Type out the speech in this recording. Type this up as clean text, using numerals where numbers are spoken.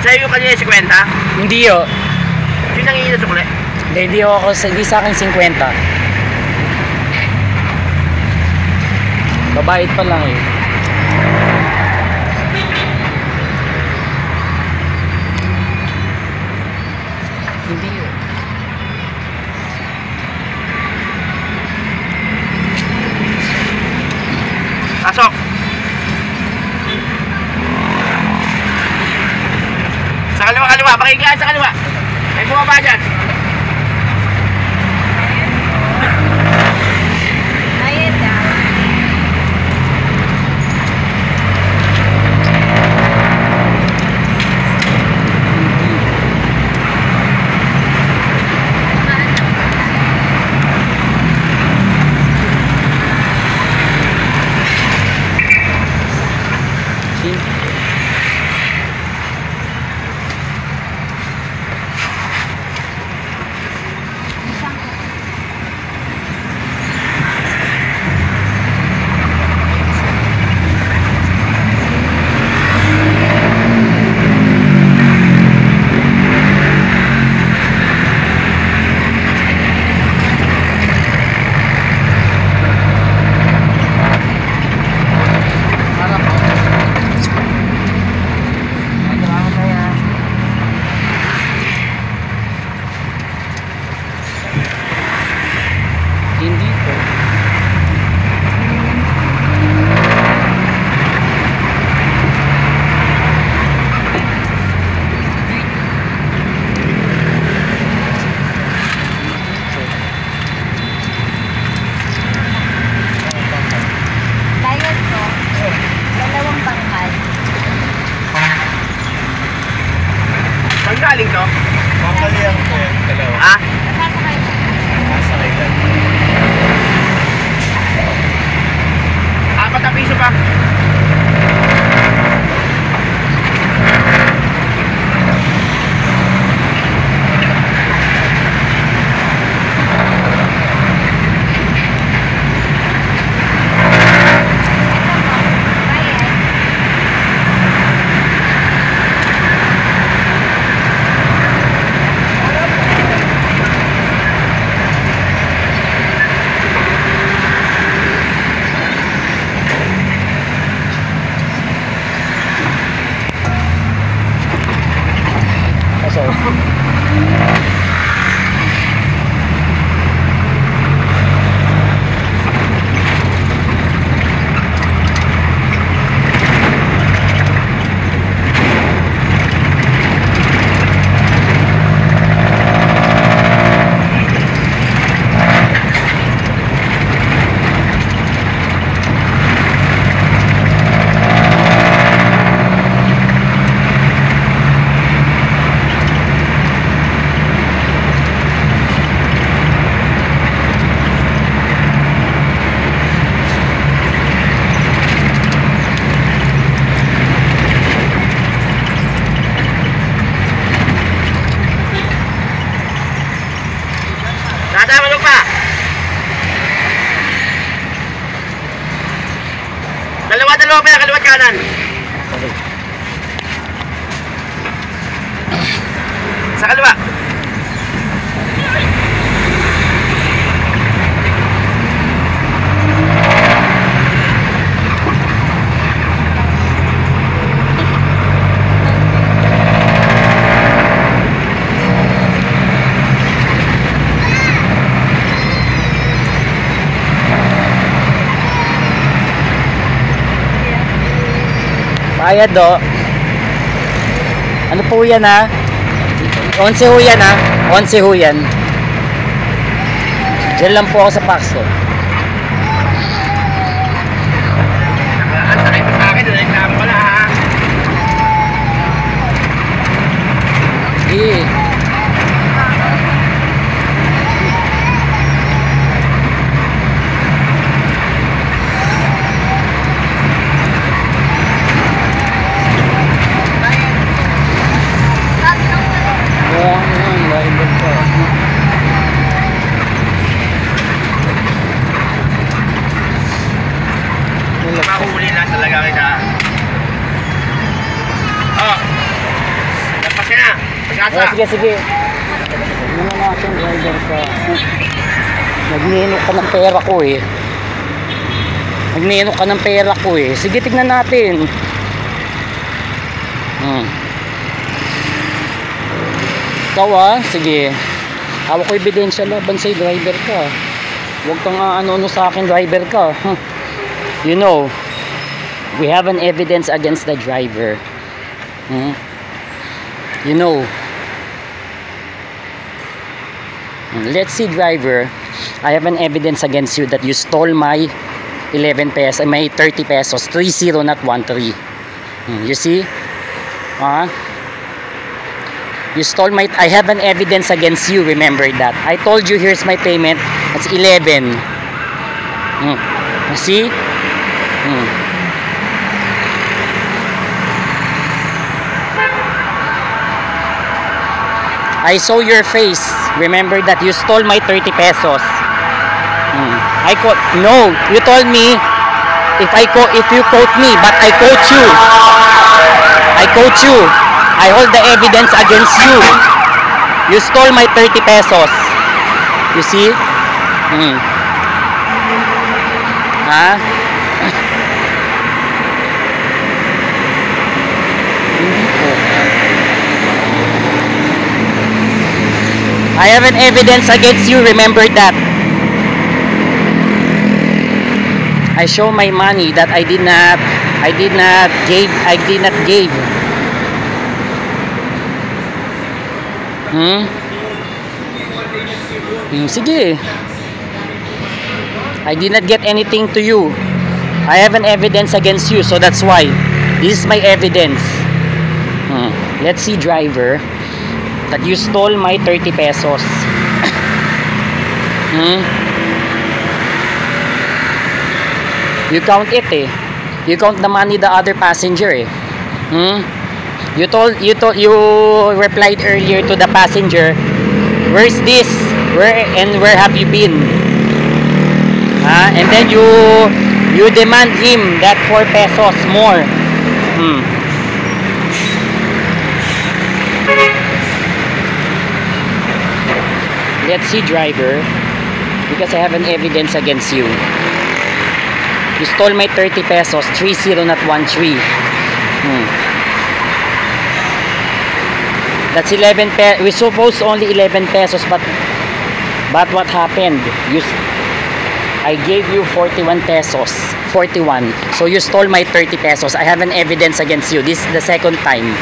Sa'yo yung kanina 50? Hindi yo. Sino nang iinit sa kuli? Hindi ako, hindi sa akin 50. Babait pa lang eh. Hindi yo. Pasok! Sa kaliwa, pakikilaan sa kaliwa. May bumaba dyan. Ayun na. Hindi po. Layo to. Dalawang bangkal. Saan galing to? Bangkal yan po yan, dalawa. Ha? Nasasakay ko. Nasakay ka. 4 na piso pa. Madulog pa. Dalawa pa yan, kaliwat kanan. sa kaliwa. Bayad do. Ano po yan ha? 11 ho yan ha? 11 ho yan. Diyan lang po ako sa Paxo. Ang sakay mo sa akin, reklamo ko na ha. Sige. Mahuli lang talaga kita. Oh. Lapas ka na. Pagkasa. Sige, sige. Ano na natin, driver ka. Nagninok ka ng pera ko eh. Nagninok ka ng pera ko eh. Sige, tignan natin. Ikaw ah, sige. Hawak ko ebidensya laban sa'yo, driver ka. Huwag kang ano sa akin, driver ka. You know, we have an evidence against the driver. You know. Let's see, driver. I have an evidence against you that you stole my 11 pesos, my 30 pesos, 30 not 13. You see? You stole my, I have an evidence against you, remember that. I told you here's my payment, that's 11. You see? I saw your face. Remember that you stole my 30 pesos. No, you told me if you quote me, but I quote you. I quote you. I hold the evidence against you. You stole my 30 pesos. You see? I have an evidence against you, remember that. I show my money that I did not give. Sige. I did not get anything to you. I have an evidence against you, so that's why. This is my evidence. Let's see, driver, that you stole my 30 pesos. You count it eh. You count the money the other passenger eh. You replied earlier to the passenger, where's this? Where have you been? And then you demand him that 4 pesos more. Let's see, driver, because I have an evidence against you. You stole my 30 pesos, 30 not 13. That's 11 pesos. We supposed only 11 pesos, but what happened? I gave you 41 pesos. 41. So you stole my 30 pesos. I have an evidence against you. This is the second time.